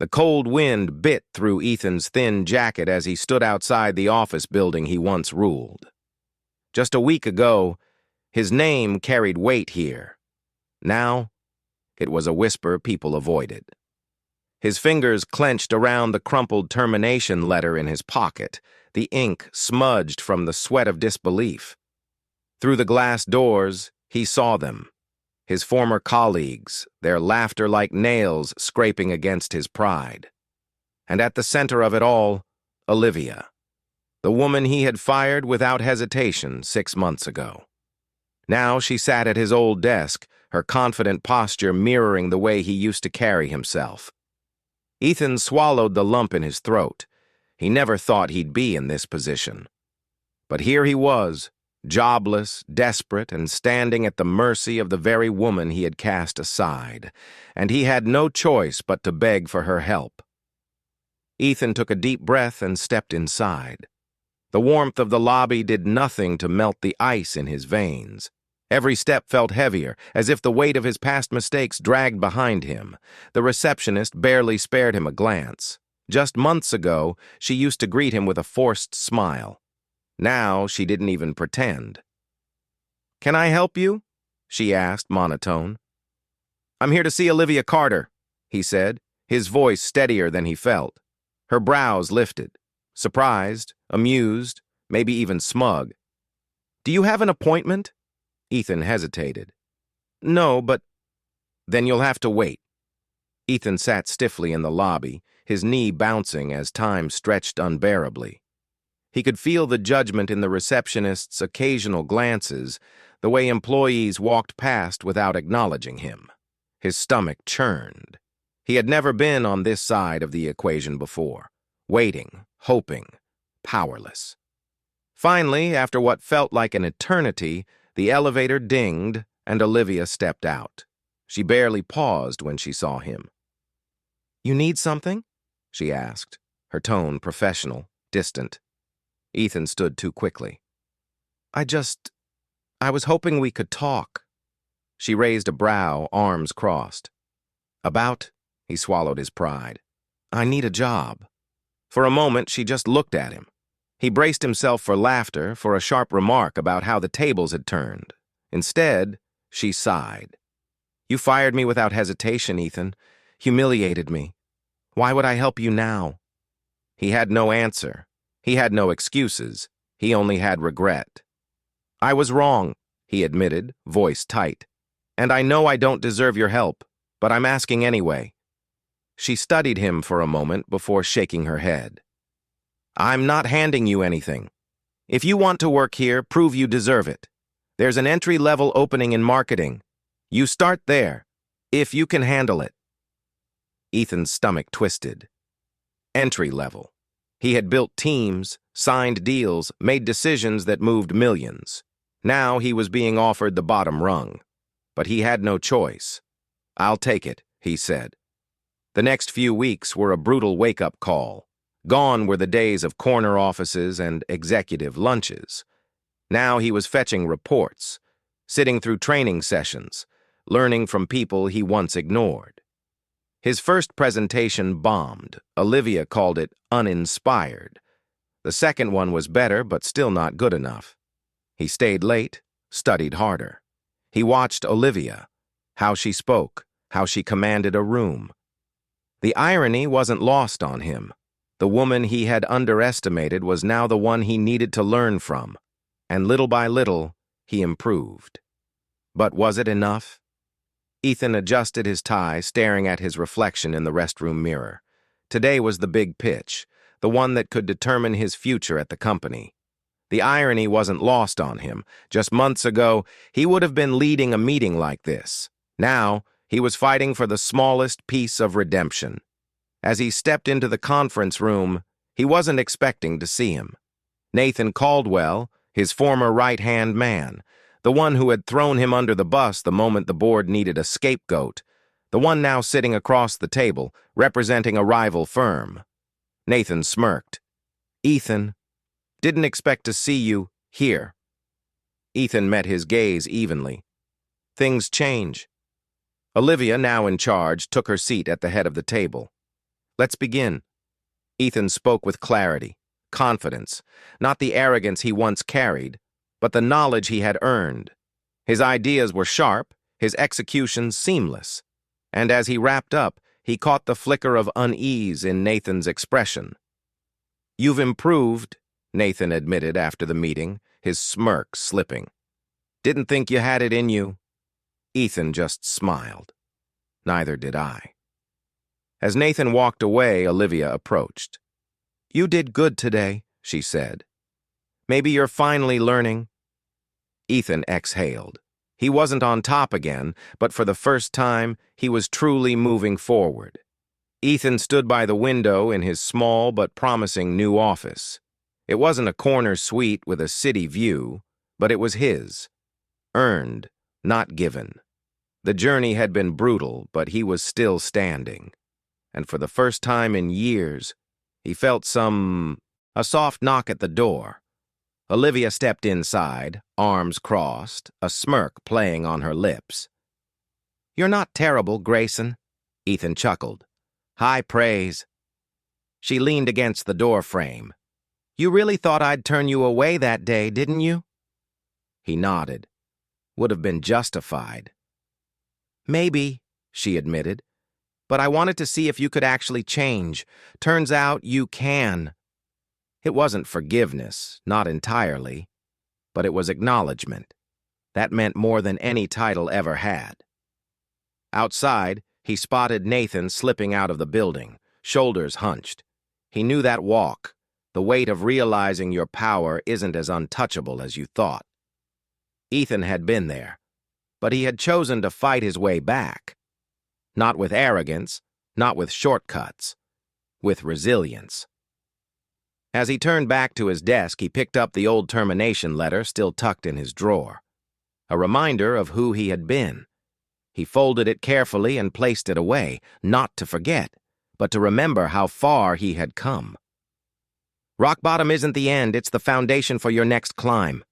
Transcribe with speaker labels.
Speaker 1: The cold wind bit through Ethan's thin jacket as he stood outside the office building he once ruled. Just a week ago, his name carried weight here. Now, it was a whisper people avoided. His fingers clenched around the crumpled termination letter in his pocket, the ink smudged from the sweat of disbelief. Through the glass doors, he saw them. His former colleagues, their laughter like nails scraping against his pride. And at the center of it all, Olivia, the woman he had fired without hesitation 6 months ago. Now she sat at his old desk, her confident posture mirroring the way he used to carry himself. Ethan swallowed the lump in his throat. He never thought he'd be in this position. But here he was, jobless, desperate, and standing at the mercy of the very woman he had cast aside, and he had no choice but to beg for her help. Ethan took a deep breath and stepped inside. The warmth of the lobby did nothing to melt the ice in his veins. Every step felt heavier, as if the weight of his past mistakes dragged behind him. The receptionist barely spared him a glance. Just months ago, she used to greet him with a forced smile. Now, she didn't even pretend. "Can I help you?" she asked, monotone. "I'm here to see Olivia Carter," he said, his voice steadier than he felt. Her brows lifted. Surprised, amused, maybe even smug. "Do you have an appointment?" Ethan hesitated. "No, but—" "Then you'll have to wait." Ethan sat stiffly in the lobby, his knee bouncing as time stretched unbearably. He could feel the judgment in the receptionist's occasional glances, the way employees walked past without acknowledging him. His stomach churned. He had never been on this side of the equation before, waiting, hoping, powerless. Finally, after what felt like an eternity, the elevator dinged and Olivia stepped out. She barely paused when she saw him. "You need something?" she asked, her tone professional, distant. Ethan stood too quickly. I was hoping we could talk." She raised a brow, arms crossed. "About?" He swallowed his pride. "I need a job." For a moment, she just looked at him. He braced himself for laughter, for a sharp remark about how the tables had turned. Instead, she sighed. "You fired me without hesitation, Ethan. Humiliated me. Why would I help you now?" He had no answer. He had no excuses. He only had regret. "I was wrong," he admitted, voice tight. "And I know I don't deserve your help, but I'm asking anyway." She studied him for a moment before shaking her head. "I'm not handing you anything. If you want to work here, prove you deserve it. There's an entry-level opening in marketing. You start there, if you can handle it." Ethan's stomach twisted. Entry-level. He had built teams, signed deals, made decisions that moved millions. Now he was being offered the bottom rung. But he had no choice. "I'll take it," he said. The next few weeks were a brutal wake-up call. Gone were the days of corner offices and executive lunches. Now he was fetching reports, sitting through training sessions, learning from people he once ignored. His first presentation bombed. Olivia called it uninspired. The second one was better, but still not good enough. He stayed late, studied harder. He watched Olivia, how she spoke, how she commanded a room. The irony wasn't lost on him. The woman he had underestimated was now the one he needed to learn from, and little by little, he improved. But was it enough? Ethan adjusted his tie, staring at his reflection in the restroom mirror. Today was the big pitch, the one that could determine his future at the company. The irony wasn't lost on him. Just months ago, he would have been leading a meeting like this. Now, he was fighting for the smallest piece of redemption. As he stepped into the conference room, he wasn't expecting to see him. Nathan Caldwell, his former right-hand man, the one who had thrown him under the bus the moment the board needed a scapegoat, the one now sitting across the table, representing a rival firm. Nathan smirked. "Ethan, didn't expect to see you here." Ethan met his gaze evenly. "Things change." Olivia, now in charge, took her seat at the head of the table. Let's begin. Ethan spoke with clarity, confidence, not the arrogance he once carried, but the knowledge he had earned. His ideas were sharp, his execution seamless. And as he wrapped up, he caught the flicker of unease in Nathan's expression. "You've improved," Nathan admitted after the meeting, his smirk slipping. "Didn't think you had it in you." Ethan just smiled. Neither did I. As Nathan walked away, Olivia approached. "You did good today," she said. "Maybe you're finally learning." Ethan exhaled. He wasn't on top again, but for the first time, he was truly moving forward. Ethan stood by the window in his small but promising new office. It wasn't a corner suite with a city view, but it was his. Earned, not given. The journey had been brutal, but he was still standing. And for the first time in years, he felt a soft knock at the door. Olivia stepped inside, arms crossed, a smirk playing on her lips. "You're not terrible, Grayson," Ethan chuckled. "High praise." She leaned against the door frame. "You really thought I'd turn you away that day, didn't you?" He nodded. Would have been justified. "Maybe," she admitted, "but I wanted to see if you could actually change. Turns out you can." It wasn't forgiveness, not entirely, but it was acknowledgement. That meant more than any title ever had. Outside, he spotted Nathan slipping out of the building, shoulders hunched. He knew that walk, the weight of realizing your power isn't as untouchable as you thought. Ethan had been there, but he had chosen to fight his way back. Not with arrogance, not with shortcuts, with resilience. As he turned back to his desk, he picked up the old termination letter still tucked in his drawer. A reminder of who he had been. He folded it carefully and placed it away, not to forget, but to remember how far he had come. "Rock bottom isn't the end, it's the foundation for your next climb,"